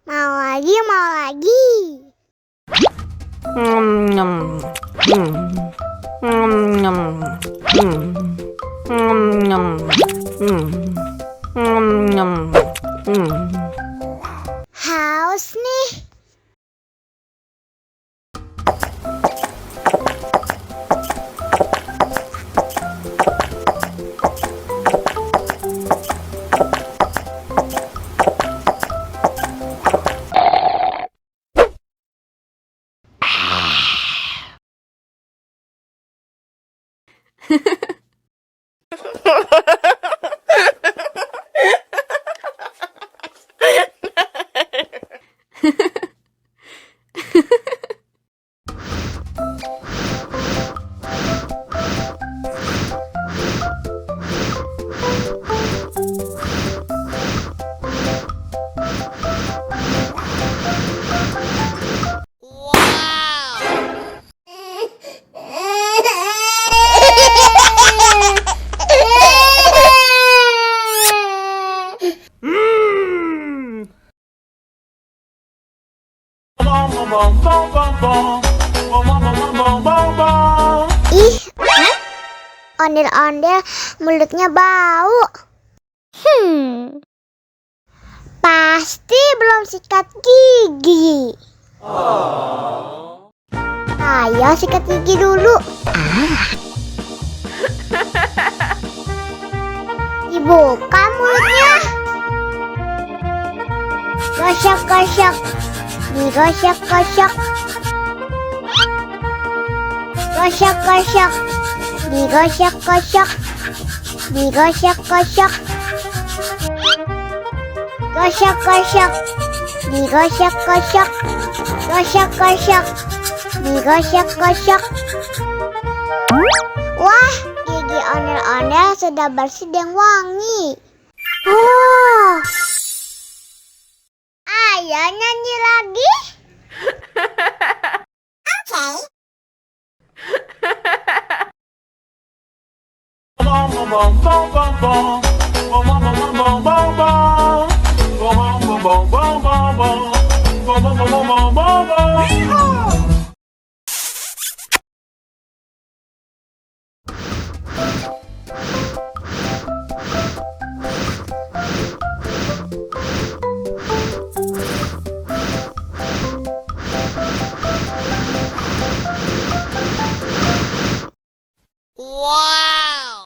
Mau lagi, mau lagi. Haus nih. Ih, ondel-ondel mulutnya bau. Pasti belum sikat gigi. Ayo sikat gigi dulu. Dibuka mulutnya. Gosok-gosok. Digosok-gosok. Gosok-gosok. Digosok-gosok. Digosok-gosok. Gosok-gosok. Digosok-gosok. Gosok-gosok. Digosok-gosok. Wah, gigi ondel-ondel sudah bersih dan wangi. Oh. Ayo nyanyi lagi. Oke. Wow.